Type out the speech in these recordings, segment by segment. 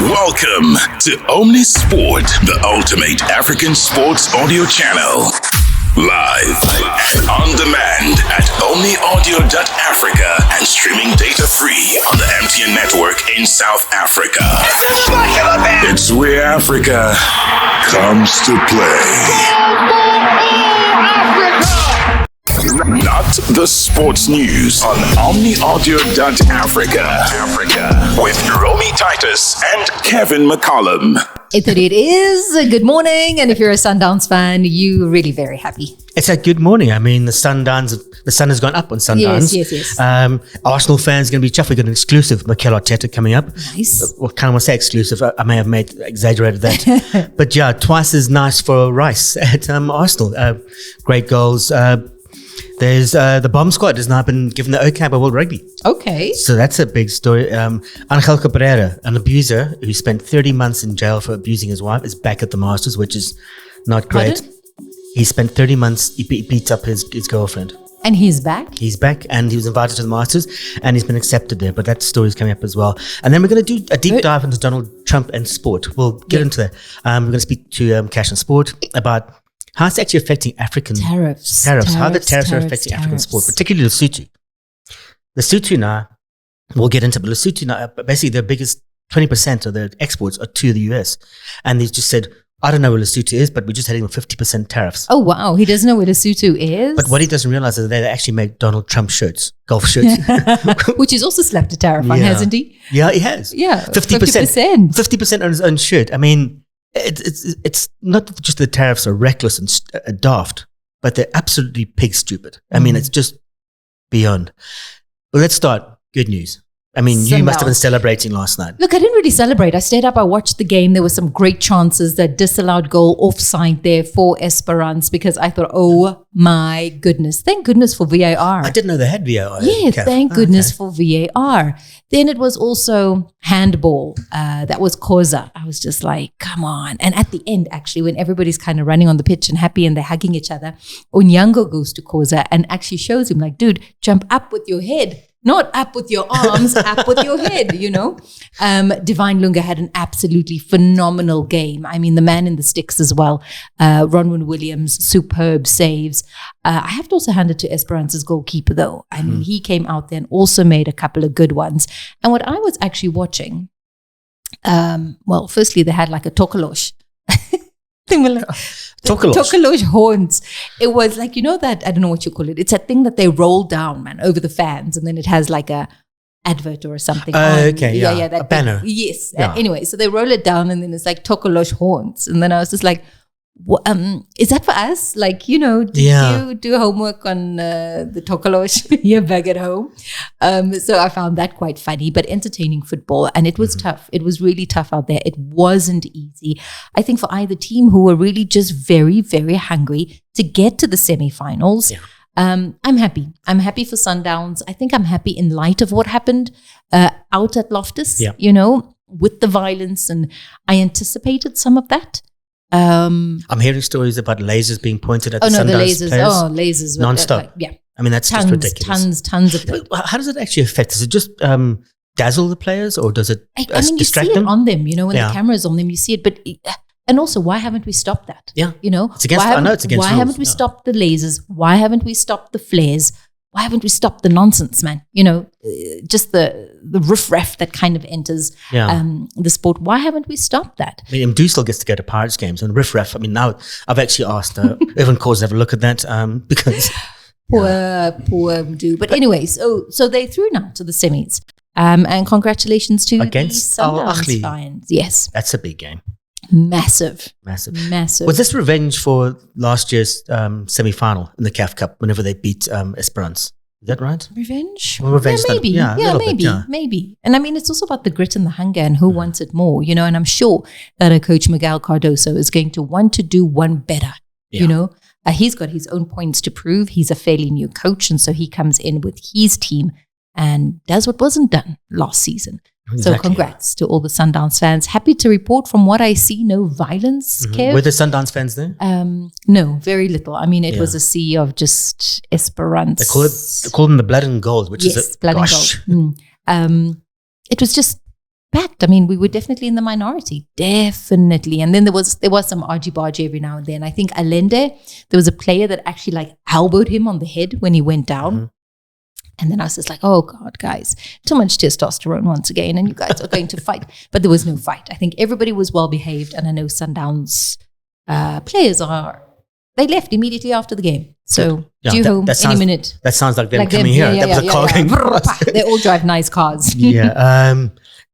Welcome to Omnisport, the ultimate African sports audio channel. Live and on demand at omniaudio.africa and streaming data free on the MTN network in South Africa. It's where Africa comes to play. Not the sports news on omniaudio.africa with Romy Titus and Kevin McCallum. 8:30 it is. Good morning. And if you're a Sundowns fan, you're really very happy. It's a good morning. I mean, the sun has gone up on Sundowns. Yes. Arsenal fans are going to be chuffed. We've got an exclusive Mikel Arteta coming up. Nice. Well, kind of want to say exclusive. I may have exaggerated that. But yeah, twice as nice for Rice at Arsenal. Great goals. There's the bomb squad has now been given the OK by World Rugby. Okay. So that's a big story. Angel Cabrera, an abuser who spent 30 months in jail for abusing his wife, is back at the Masters, which is not great. Pardon? He spent 30 months, he beats up his girlfriend. And he's back? He's back, and he was invited to the Masters, and he's been accepted there. But that story's coming up as well. And then we're going to do a deep dive into Donald Trump and sport. We'll get into that. We're going to speak to Cash and Sport about how it's actually affecting African tariffs. How the tariffs are affecting African sport, particularly Lesotho. Lesotho now, we'll get into, but Lesotho now, basically their biggest 20% of their exports are to the US. And they just said, I don't know where Lesotho is, but we're just heading with 50% tariffs. Oh, wow. He doesn't know where Lesotho is? But what he doesn't realize is they actually make Donald Trump shirts, golf shirts. Which he's also slapped a tariff on, hasn't he? Yeah, he has. Yeah, 50%. 50% on his own shirt. I mean, it's not just the tariffs are reckless and daft, but they're absolutely pig stupid. I mean, it's just beyond. Well, let's start. Good news. I mean, you must have been celebrating last night. Look, I didn't really celebrate. I stayed up, I watched the game. There were some great chances. That disallowed goal offside there for Esperance because I thought, oh my goodness. Thank goodness for VAR. I didn't know they had VAR. Yeah, thank goodness for VAR. Then it was also handball. That was Koza. I was just like, come on. And at the end, actually, when everybody's kind of running on the pitch and happy and they're hugging each other, Onyango goes to Koza and actually shows him like, dude, jump up with your head. Not up with your arms, up with your head, you know. Divine Lunga had an absolutely phenomenal game. I mean, the man in the sticks as well. Ronwin Williams, superb saves. I have to also hand it to Esperance's goalkeeper, though. I mean, he came out there and also made a couple of good ones. And what I was actually watching, well, firstly, they had like a tokolosh. Tokolosh horns. It was like, you know that, I don't know what you call it. It's a thing that they roll down, man, over the fans. And then it has like a advert or something. Okay, yeah. That a banner. Yes. Yeah. Anyway, so they roll it down and then it's like Tokolosh horns. And then I was just like, is that for us? Like, you know, did you do homework on the Tokolosh here back at home? So I found that quite funny, but entertaining football. And it was tough. It was really tough out there. It wasn't easy. I think for either team who were really just very, very hungry to get to the semifinals. Yeah. I'm happy. I'm happy for Sundowns. I think I'm happy in light of what happened out at Loftus, you know, with the violence. And I anticipated some of that. I'm hearing stories about lasers being pointed at the Sundowns players. Lasers. Non-stop. I mean, that's just ridiculous. Tons of them. How does it actually affect? Does it just dazzle the players or does it distract you see them? It on them, you know, when the camera's on them, you see it. But and also, why haven't we stopped that? Yeah. You know? It's against, I know it's against Why rules. haven't we stopped the lasers? Why haven't we stopped the flares? Why haven't we stopped the nonsense, man? You know, just the riffraff that kind of enters the sport. Why haven't we stopped that? I mean, Mdu still gets to go to Pirates games and riffraff. I mean, now I've actually asked Evan Cause to have a look at that because poor Mdu. But anyway, so they through now to the semis. And congratulations to against the Sundowns fans. Yes, that's a big game. Massive. Was this revenge for last year's semi-final in the CAF Cup whenever they beat Esperance? Is that right? Revenge? Well, revenge maybe. Maybe. And I mean, it's also about the grit and the hunger and who wants it more, you know, and I'm sure that a coach, Miguel Cardoso, is going to want to do one better, you know. He's got his own points to prove. He's a fairly new coach, and so he comes in with his team and does what wasn't done last season. Exactly. So congrats to all the Sundowns fans. Happy to report from what I see, no violence, Kev. Were the Sundowns fans there? No, very little. I mean, it was a sea of just Esperance. They call them the blood and gold, which is blood and gold. It was just backed. I mean, we were definitely in the minority, definitely. And then there was some argy-bargy every now and then. I think Allende, there was a player that actually like elbowed him on the head when he went down. Mm-hmm. And then I was just like, oh God, guys, too much testosterone once again, and you guys are going to fight. But there was no fight. I think everybody was well behaved, and I know Sundowns players they left immediately after the game. So due home any minute. That sounds like them coming here. That was a car game. They all drive nice cars.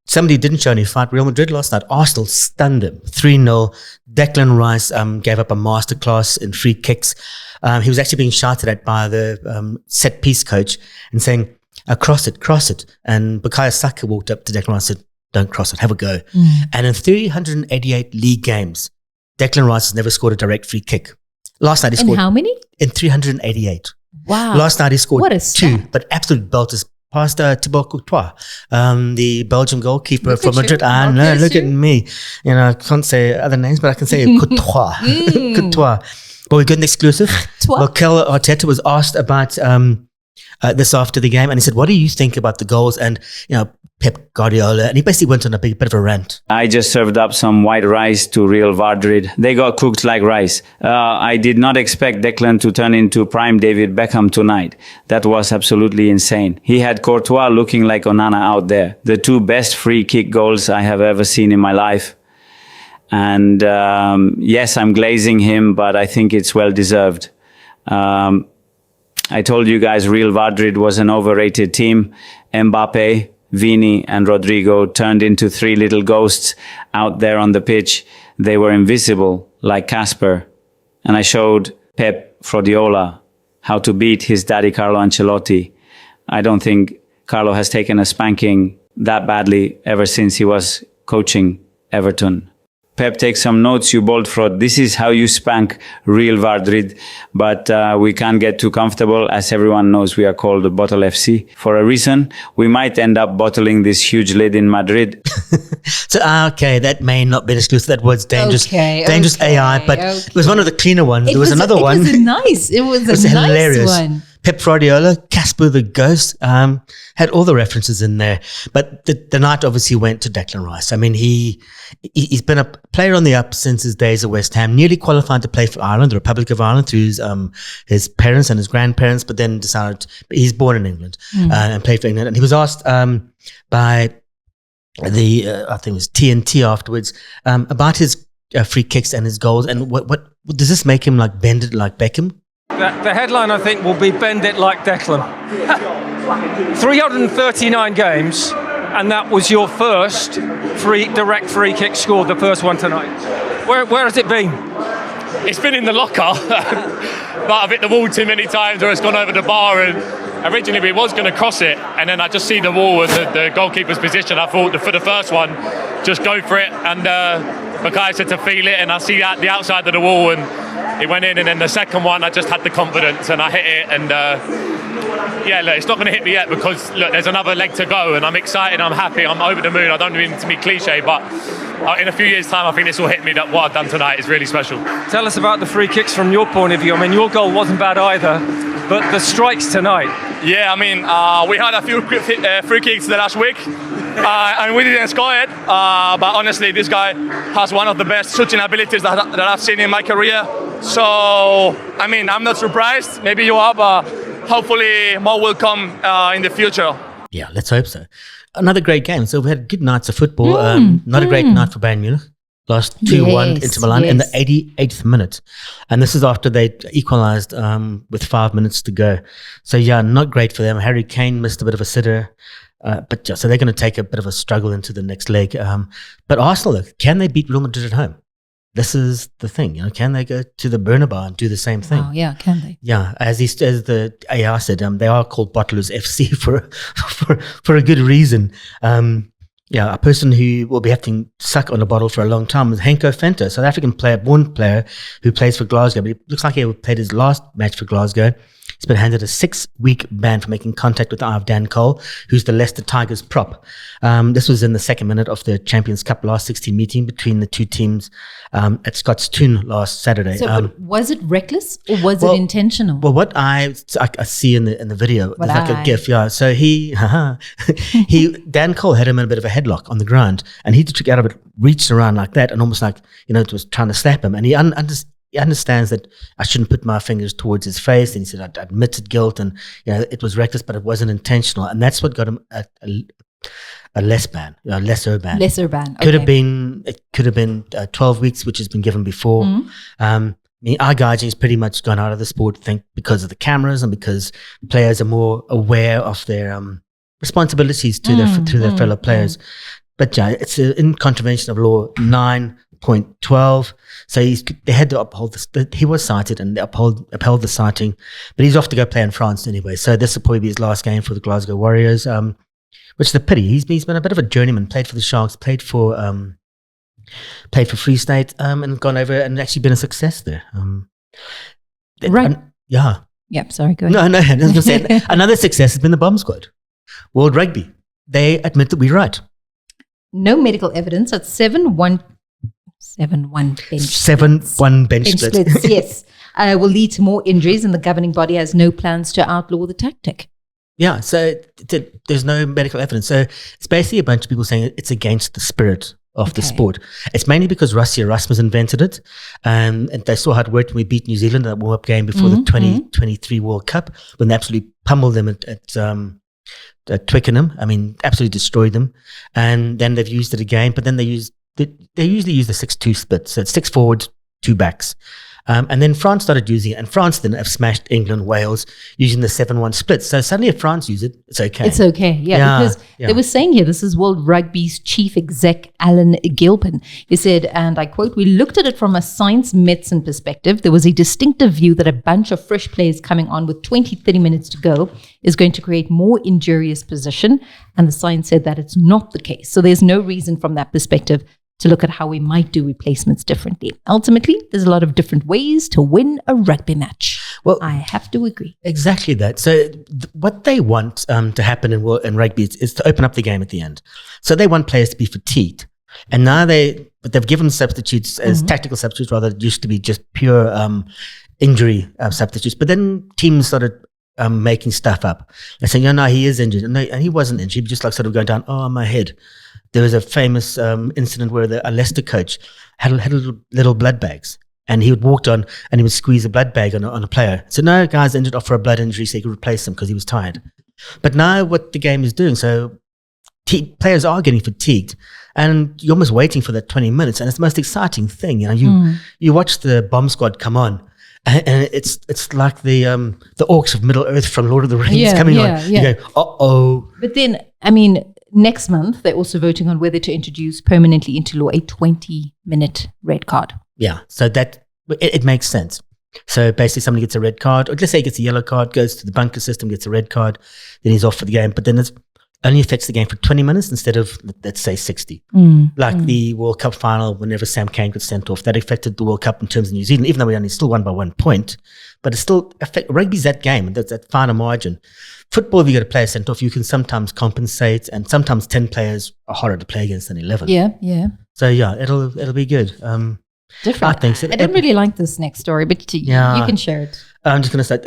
Somebody didn't show any fight. Real Madrid last night. Arsenal stunned them 3-0. Declan Rice gave up a masterclass in free kicks. He was actually being shouted at by the set piece coach and saying, cross it. And Bukayo Saka walked up to Declan Rice and said, don't cross it, have a go. And in 388 league games, Declan Rice has never scored a direct free kick. Last night he scored. In how many? In 388. Wow. Last night he scored what a 2, stat. but absolute belters. Past Thibaut Courtois, the Belgian goalkeeper Look from at you. Madrid. I know, look at me. You know, I can't say other names, but I can say Courtois. Courtois. But we got an exclusive. Mikel Arteta was asked about this after the game, and he said, what do you think about the goals and, Pep Guardiola? And he basically went on a bit of a rant. I just served up some white rice to Real Madrid. They got cooked like rice. I did not expect Declan to turn into prime David Beckham tonight. That was absolutely insane. He had Courtois looking like Onana out there. The 2 best free kick goals I have ever seen in my life. And yes, I'm glazing him, but I think it's well deserved. I told you guys Real Madrid was an overrated team. Mbappe, Vini and Rodrigo turned into 3 little ghosts out there on the pitch. They were invisible like Casper. And I showed Pep Guardiola how to beat his daddy Carlo Ancelotti. I don't think Carlo has taken a spanking that badly ever since he was coaching Everton. Pep, take some notes, you bold fraud. This is how you spank Real Madrid. But we can't get too comfortable. As everyone knows, we are called Bottle FC for a reason. We might end up bottling this huge lid in Madrid. So, okay, that may not be exclusive. That was dangerous. Dangerous AI, but it was one of the cleaner ones. There was another one. It was a hilarious one. Pep Guardiola, Casper the Ghost, had all the references in there. But the night obviously went to Declan Rice. I mean, he's been a player on the up since his days at West Ham, nearly qualified to play for Ireland, the Republic of Ireland, through his parents and his grandparents, but then decided he's born in England and played for England. And he was asked by I think it was TNT afterwards about his free kicks and his goals. And what does this make him like bend it like Beckham? The headline, I think, will be Bend It Like Declan. 339 games, and that was your first direct free kick scored, the first one tonight. Where has it been? It's been in the locker, but I've hit the wall too many times, or it's gone over the bar, and originally we was going to cross it, and then I just see the wall and the goalkeeper's position. I thought for the first one, just go for it, and Bukayo said to feel it, and I see the outside of the wall, and it went in. And then the second one, I just had the confidence, and I hit it, and look, it's not going to hit me yet because look, there's another leg to go, and I'm excited, I'm happy, I'm over the moon. I don't mean to be cliche, but in a few years' time, I think this will hit me that what I've done tonight is really special. Tell us about the free kicks from your point of view. I mean, your goal wasn't bad either, but the strikes tonight. Yeah, I mean, we had a few free kicks the last week, and we didn't score it. But honestly, this guy has one of the best shooting abilities that I've seen in my career. So, I mean, I'm not surprised. Maybe you are, but hopefully more will come in the future. Yeah, let's hope so. Another great game. So we had good nights of football. Not a great night for Bayern Munich. Lost 2-1 Inter Milan in the 88th minute. And this is after they equalised with 5 minutes to go. So, yeah, not great for them. Harry Kane missed a bit of a sitter. So they're going to take a bit of a struggle into the next leg. But Arsenal, can they beat Real Madrid at home? This is the thing, can they go to the Bernabeu and do the same thing? Oh, yeah, can they? Yeah, as the AI said, they are called Bottlers FC for a good reason. A person who will be having to suck on a bottle for a long time is Henko Fenta, South African player, born player who plays for Glasgow. But it looks like he played his last match for Glasgow. He's been handed a 6-week ban for making contact with the eye of Dan Cole, who's the Leicester Tigers prop. This was in the second minute of the Champions Cup last 16 meeting between the two teams at Scottstown last Saturday. So, but was it reckless or was it intentional? Well, what I see in the video, there's like a GIF, yeah. So Dan Cole had him in a bit of a headlock on the ground, and he took out of it, reached around like that, and almost like, it was trying to slap him. And he understands that I shouldn't put my fingers towards his face, and he said I admitted guilt, and it was reckless, but it wasn't intentional, and that's what got him a lesser ban. Lesser ban. It could have been 12 weeks, which has been given before. Our Gaji's pretty much gone out of the sport, I think, because of the cameras and because players are more aware of their responsibilities to their fellow players. But yeah, it's in contravention of law 9.12. So they had to uphold this. He was cited and they upheld the citing, but he's off to go play in France anyway. So this will probably be his last game for the Glasgow Warriors, which is a pity. He's been a bit of a journeyman. Played for the Sharks, played for Free State, and gone over and actually been a success there. Right. Yeah. Yep. Sorry. Go ahead. No. I was going to say another success has been the Bomb Squad, World Rugby. They admit that we're right. No medical evidence at 7-1 bench splits. Yes, will lead to more injuries, and the governing body has no plans to outlaw the tactic. Yeah, so there's no medical evidence. So it's basically a bunch of people saying it's against the spirit of the sport. It's mainly because Rusty Erasmus invented it, and they saw how it worked when we beat New Zealand in that warm-up game before the 2023 World Cup, when they absolutely pummeled them at Twickenham. I mean, absolutely destroyed them. And then they've used it again, but then they usually use the 6-2 split. So it's 6 forwards, 2 backs. And then France started using it, and France then have smashed England, Wales, using the 7-1 split. So suddenly if France use it, it's okay. It's okay, because they were saying here, this is World Rugby's chief exec, Alan Gilpin. He said, and I quote, "We looked at it from a science medicine perspective. There was a distinctive view that a bunch of fresh players coming on with 20-30 minutes to go is going to create more injurious position. And the science said that it's not the case. So there's no reason from that perspective to look at how we might do replacements differently. Ultimately, there's a lot of different ways to win a rugby match." Well, I have to agree. Exactly that. So what they want to happen in rugby is to open up the game at the end. So they want players to be fatigued. And now they've given substitutes as tactical substitutes, rather. It used to be just pure injury substitutes. But then teams started making stuff up. They're saying, no, he is injured. And he wasn't injured. He was just like sort of going down, my head. There was a famous incident where a Leicester coach had little blood bags, and he would walk on and he would squeeze a blood bag on a player. So no, guy's injured off for a blood injury, so he could replace him because he was tired. But now what the game is doing, so players are getting fatigued, and you're almost waiting for that 20 minutes, and it's the most exciting thing. You watch the Bomb Squad come on, and it's like the orcs of Middle Earth from Lord of the Rings coming on. You go, uh-oh. But then, I mean, next month, they're also voting on whether to introduce permanently into law a 20-minute red card. Yeah, so that it makes sense. So basically somebody gets a red card, or let's say he gets a yellow card, goes to the bunker system, gets a red card, then he's off for the game. But then it only affects the game for 20 minutes instead of, let's say, 60. The World Cup final, whenever Sam Cane got sent off, that affected the World Cup in terms of New Zealand, even though we only still won by 1 point. But it still rugby's that game, that's that finer margin. Football, if you get a player sent off, you can sometimes compensate, and sometimes 10 players are harder to play against than 11. Yeah. So yeah, it'll be good. Different. I think so. I don't really like this next story, but you can share it. I'm just going to say,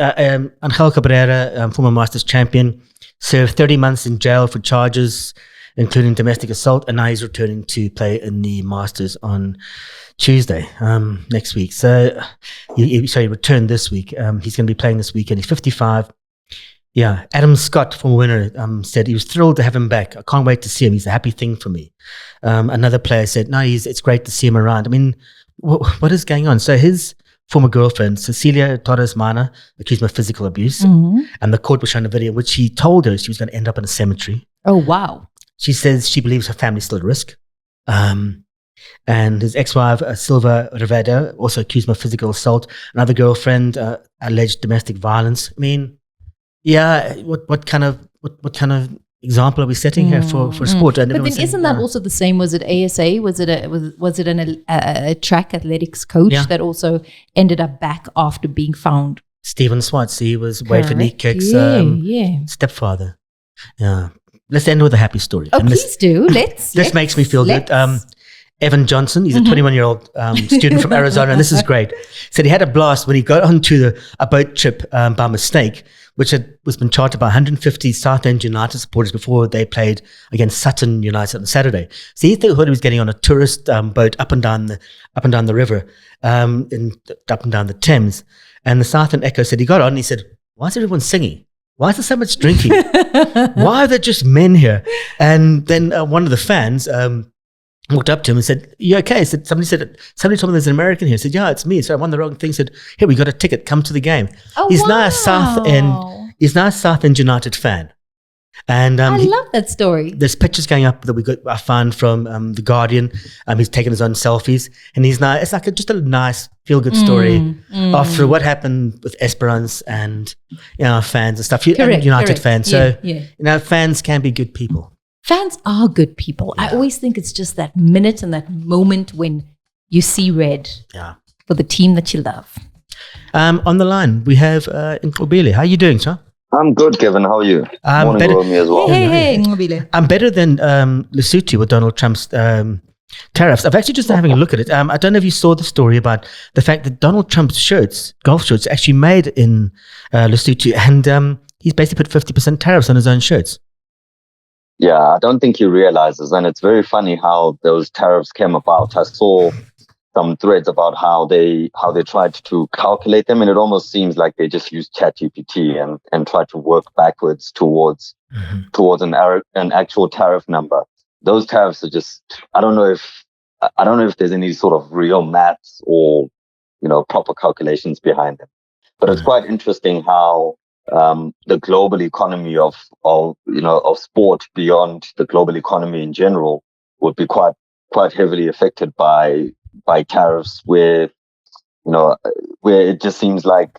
Angel Cabrera, former Masters champion, served 30 months in jail for charges including domestic assault, and now he's returning to play in the Masters on Tuesday next week. So he returned this week. He's going to be playing this weekend. He's 55. Yeah, Adam Scott, former winner, said he was thrilled to have him back. I can't wait to see him. He's a happy thing for me. Another player said, no, it's great to see him around. I mean, what is going on? So his former girlfriend, Cecilia Torres Mana, accused him of physical abuse. Mm-hmm. And the court was showing a video in which he told her she was going to end up in a cemetery. Oh, wow. She says she believes her family's still at risk. And his ex-wife, Silva Rivera, also accused him of physical assault. Another girlfriend, alleged domestic violence. I mean, yeah, what kind of example are we setting here for sport? But then isn't that also the same? Was it ASA? Was it a track athletics coach that also ended up back after being found Stephen Swartz, he was away for knee Correct. kicks. Yeah. Stepfather. Yeah. Let's end with a happy story. Oh, And please do. This makes me feel good. let's. Evan Johnson, he's a 21-year-old student from Arizona, and this is great. Said he had a blast when he got onto a boat trip by mistake, which was been chartered by 150 South End United supporters before they played against Sutton United on Saturday. So he thought he was getting on a tourist boat up and down the river, up and down the Thames. And the South End Echo said he got on and he said, "Why is everyone singing? Why is there so much drinking? Why are there just men here?" And then one of the fans walked up to him and said, "You okay?" Somebody told me there's an American here. I said, "Yeah, it's me." So I won the wrong thing. Said, "Here, we got a ticket. Come to the game." Oh, He's wow. now a South End United fan. And I love that story. there's pictures going up that I found from The Guardian. He's taken his own selfies, and it's like just a nice feel-good story after what happened with Esperance and fans and stuff. And United fans. So fans can be good people. Fans are good people. I always think it's just that minute and that moment when you see red for the team that you love. On the line, we have Nkobile. How are you doing, sir? I'm good, Kevin. How are you? Morning, better- Romy, as well. Hey, Ngobile. I'm better than Lesotho with Donald Trump's tariffs. I've actually just having a look at it. I don't know if you saw the story about the fact that Donald Trump's golf shirts, actually made in Lesotho, and he's basically put 50% tariffs on his own shirts. Yeah, I don't think he realizes, and it's very funny how those tariffs came about. I saw some threads about how they tried to calculate them, and it almost seems like they just used ChatGPT and tried to work backwards towards an actual tariff number. Those tariffs are just I don't know if there's any sort of real maths or proper calculations behind them. But it's quite interesting how the global economy of sport beyond the global economy in general would be quite heavily affected by tariffs, where it just seems like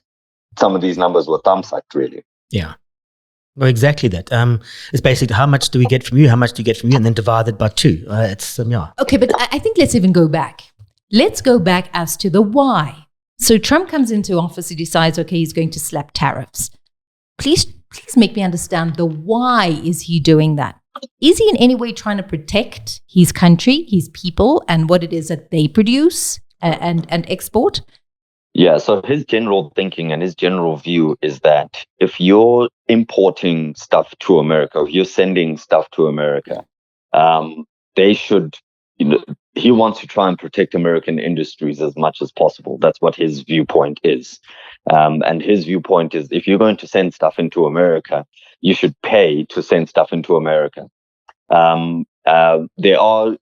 some of these numbers were thumbsucked, really. Yeah. Well, exactly that. It's basically how much do we get from you, how much do you get from you, and then divided by 2. Okay, but I think let's even go back. Let's go back as to the why. So Trump comes into office, he decides, okay, he's going to slap tariffs. Please make me understand the why is he doing that? Is he in any way trying to protect his country, his people, and what it is that they produce and export? Yeah, so his general thinking and his general view is that if you're importing stuff to America, if you're sending stuff to America, they should, he wants to try and protect American industries as much as possible. That's what his viewpoint is. And his viewpoint is if you're going to send stuff into America, you should pay to send stuff into America. There are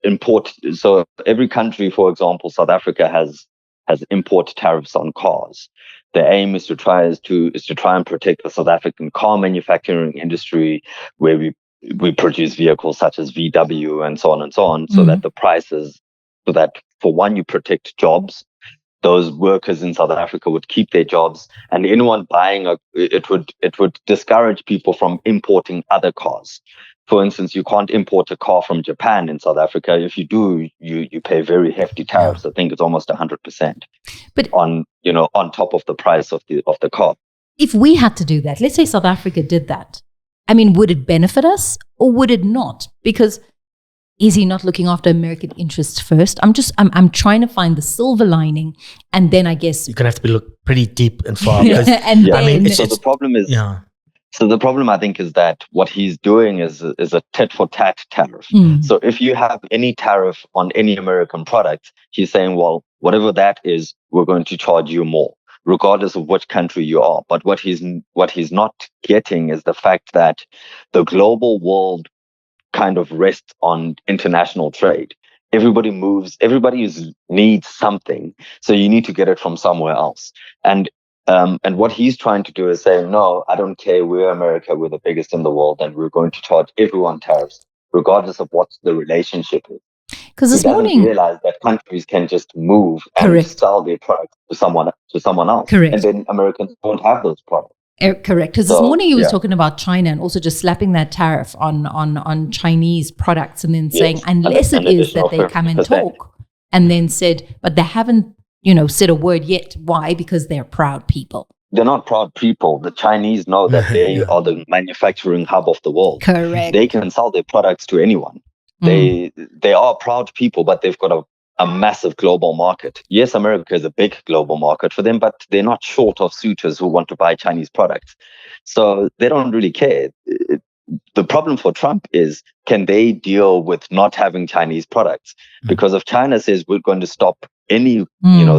so every country, for example, South Africa has import tariffs on cars. The aim is to try and protect the South African car manufacturing industry, where we produce vehicles such as VW and so on, so that the prices, so that for one, you protect jobs. Those workers in South Africa would keep their jobs, and anyone buying it would discourage people from importing other cars. For instance, you can't import a car from Japan in South Africa. If you do, you pay very hefty tariffs. I think it's almost 100%. But on top of the price of the car. If we had to do that, let's say South Africa did that, I mean, would it benefit us or would it not? Because is he not looking after American interests first? I'm trying to find the silver lining, and then I guess you're gonna have to look pretty deep and far. The problem is. Yeah. So the problem, I think, is that what he's doing is a tit-for-tat tariff. So if you have any tariff on any American product, he's saying, well, whatever that is, we're going to charge you more, regardless of which country you are. But what he's not getting is the fact that the global world kind of rests on international trade. Everybody needs something, so you need to get it from somewhere else. And what he's trying to do is saying, no, I don't care. We're America. We're the biggest in the world, and we're going to charge everyone tariffs, regardless of what the relationship is. Because this morning, realize that countries can just move and sell their products to someone else, and then Americans won't have those products. Correct. Because this morning he was talking about China and also just slapping that tariff on Chinese products, and then saying unless it is that they come and talk, and then said, but they haven't said a word yet. Why? Because they're proud people. they're not proud people. The Chinese know that they are the manufacturing hub of the world. Correct. They can sell their products to anyone. They are proud people, but they've got a massive global market. Yes, America is a big global market for them, but they're not short of suitors who want to buy Chinese products. So they don't really care. The problem for Trump is, can they deal with not having Chinese products? Because if China says we're going to stop any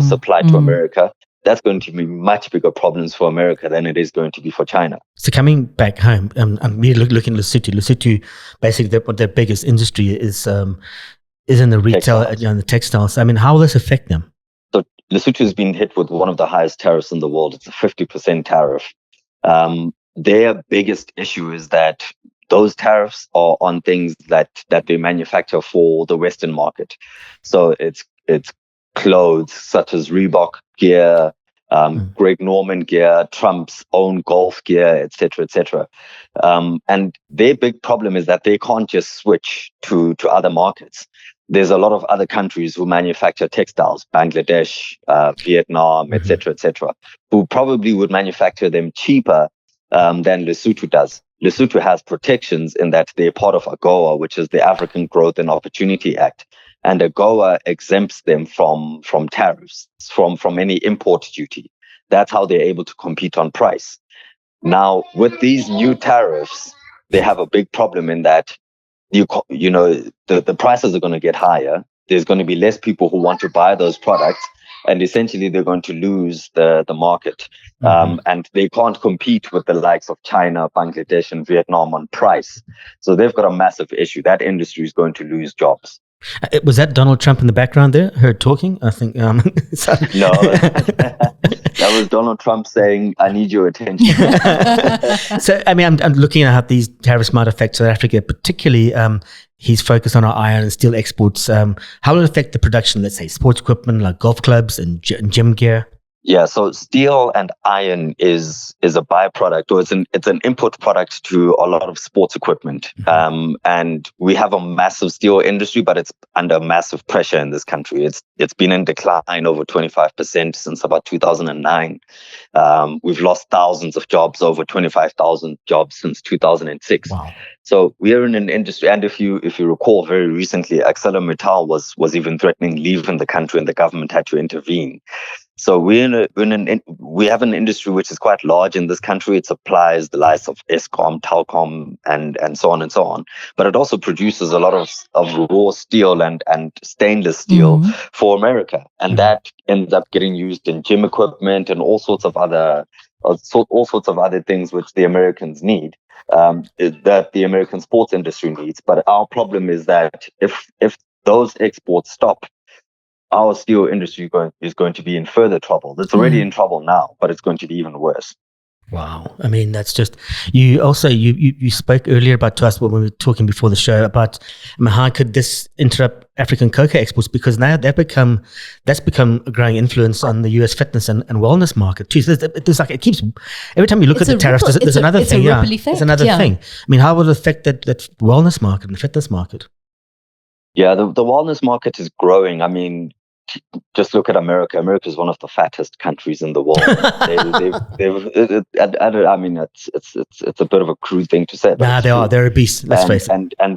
supply to America, that's going to be much bigger problems for America than it is going to be for China. So coming back home, I'm really looking at Lesotho. Lesotho, basically, what their biggest industry is in the retail and the textiles. I mean, how will this affect them? So Lesotho has been hit with one of the highest tariffs in the world. It's a 50% tariff. Their biggest issue is that those tariffs are on things that they manufacture for the Western market. So it's clothes such as Reebok gear, Greg Norman gear, Trump's own golf gear, etc., etc. And their big problem is that they can't just switch to other markets. There's a lot of other countries who manufacture textiles, Bangladesh, Vietnam, etc., etc., who probably would manufacture them cheaper than Lesotho does. Lesotho has protections in that they're part of AGOA, which is the African Growth and Opportunity Act. And AGOA exempts them from tariffs, from any import duty. That's how they're able to compete on price. Now, with these new tariffs, they have a big problem in that the prices are going to get higher. There's going to be less people who want to buy those products, and essentially they're going to lose the market. And they can't compete with the likes of China, Bangladesh, and Vietnam on price. So they've got a massive issue. That industry is going to lose jobs. Was that Donald Trump in the background there? Heard talking? I think. No, that was Donald Trump saying, "I need your attention." So, I mean, I'm looking at how these tariffs might affect South Africa, particularly. He's focused on our iron and steel exports. How will it affect the production, let's say, sports equipment like golf clubs and gym gear? Yeah, so steel and iron is a byproduct, or it's an input product to a lot of sports equipment. And we have a massive steel industry, but it's under massive pressure in this country. It's been in decline over 25% since about 2009. We've lost thousands of jobs, over 25,000 jobs since 2006. Wow. So we are in an industry, and if you recall, very recently, ArcelorMittal was even threatening leaving the country, and the government had to intervene. So we have an industry which is quite large in this country. It supplies the likes of Eskom, Telkom, and so on and so on. But it also produces a lot of raw steel and stainless steel for America, and that ends up getting used in gym equipment and all sorts of other things which the Americans need. That the American sports industry needs. But our problem is that if those exports stop, our steel industry is going to be in further trouble. It's already in trouble now, but it's going to be even worse. Wow. I mean, that's just, you also, you spoke earlier to us when we were talking before the show about how could this interrupt African cocoa exports, because now that's become a growing influence on the US fitness and wellness market too. So there's like, it keeps, every time you look at the tariffs, there's another thing. There's another thing. I mean, how will it affect that wellness market and the fitness market? Yeah, the wellness market is growing. I mean, just look at America. America is one of the fattest countries in the world. I mean, it's a bit of a crude thing to say. But they're obese. Let's face it. And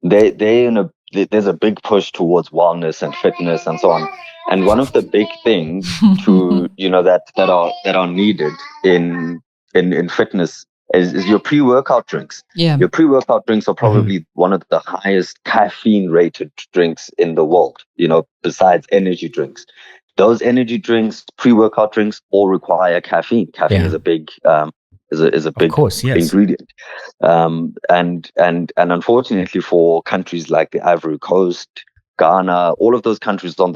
there's a big push towards wellness and fitness and so on. And one of the big things that are needed in fitness is your pre-workout drinks. Yeah. Your pre-workout drinks are probably one of the highest caffeine-rated drinks in the world, besides energy drinks. Those energy drinks, pre-workout drinks, all require caffeine. Caffeine is a big of course, yes, ingredient. And unfortunately for countries like the Ivory Coast, Ghana, all of those countries in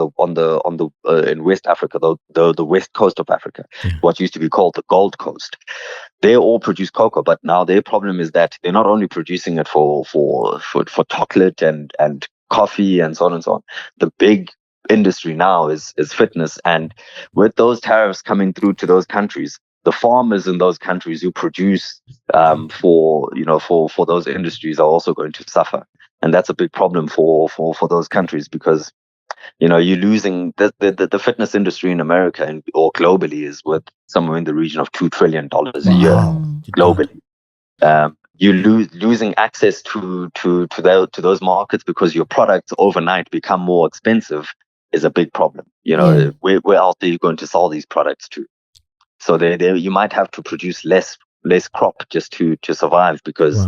West Africa, the west coast of Africa, what used to be called the Gold Coast, they all produce cocoa. But now their problem is that they're not only producing it for chocolate and coffee and so on and so on. The big industry now is fitness, and with those tariffs coming through to those countries, the farmers in those countries who produce for those industries are also going to suffer. And that's a big problem for those countries, because You're losing the fitness industry in America or globally is worth somewhere in the region of $2 trillion a year globally. You're losing access to those markets because your products overnight become more expensive is a big problem. Where else are you going to sell these products to? So you might have to produce less crop just to survive because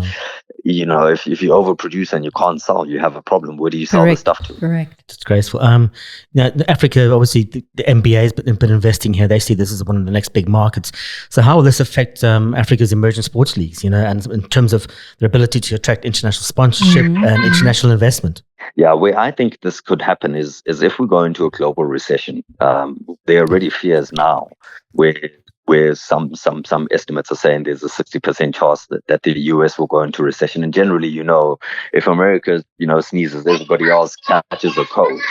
if you overproduce and you can't sell, you have a problem. Where do you sell the stuff to? Correct. It's graceful. Africa, obviously, the NBA has been investing here. They see this as one of the next big markets. So how will this affect Africa's emerging sports leagues? And in terms of their ability to attract international sponsorship and international investment. Yeah, where I think this could happen is if we go into a global recession. There are already fears now where some estimates are saying there's a 60% chance that the US will go into recession. And generally, if America, sneezes, everybody else catches a cold.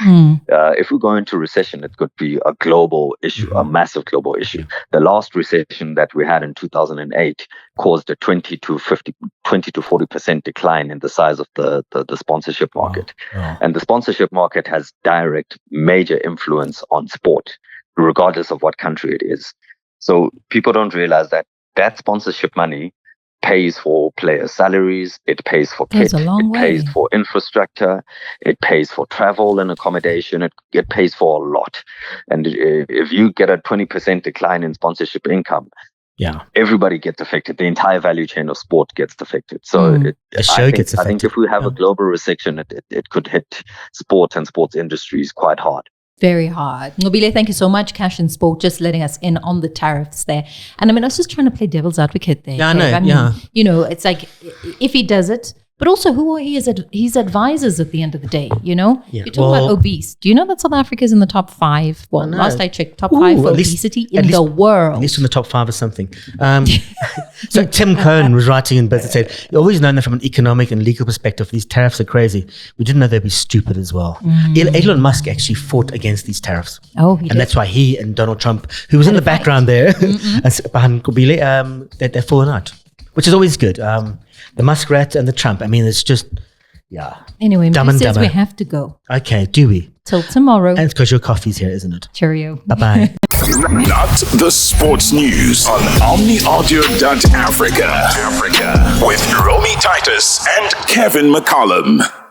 If we go into recession, it could be a global issue, a massive global issue. The last recession that we had in 2008 caused a 20 to 40% decline in the size of the sponsorship market. Wow. And the sponsorship market has direct major influence on sport, regardless of what country it is. So people don't realize that sponsorship money pays for players' salaries, it pays for kit, it pays for infrastructure, it pays for travel and accommodation, it pays for a lot. And if you get a 20% decline in sponsorship income, everybody gets affected. The entire value chain of sport gets affected. So I think if we have a global recession, it could hit sport and sports industries quite hard. Very hard. Nobile, thank you so much, Cash and Sport, just letting us in on the tariffs there. And I was just trying to play devil's advocate there. Yeah, I know. It's like if he does it, but also who are his advisors at the end of the day, You're talking about obese. Do you know that South Africa is in the top 5? Well, last I checked, top 5 for obesity in the world. At least in the top 5 or something. So Tim Cohen was writing in Business, said, you always know that from an economic and legal perspective, these tariffs are crazy. We didn't know they'd be stupid as well. Elon Musk actually fought against these tariffs. Oh, he did. And that's why he and Donald Trump, who was in the background there, behind Kobile, they're falling out, which is always good. The Muskrat and the Trump. It's just, Anyway, Mary says we have to go. Okay, do we? Till tomorrow. And it's because your coffee's here, isn't it? Cheerio. Bye-bye. Not the sports news on omniaudio.africa with Romy Titus and Kevin McCallum.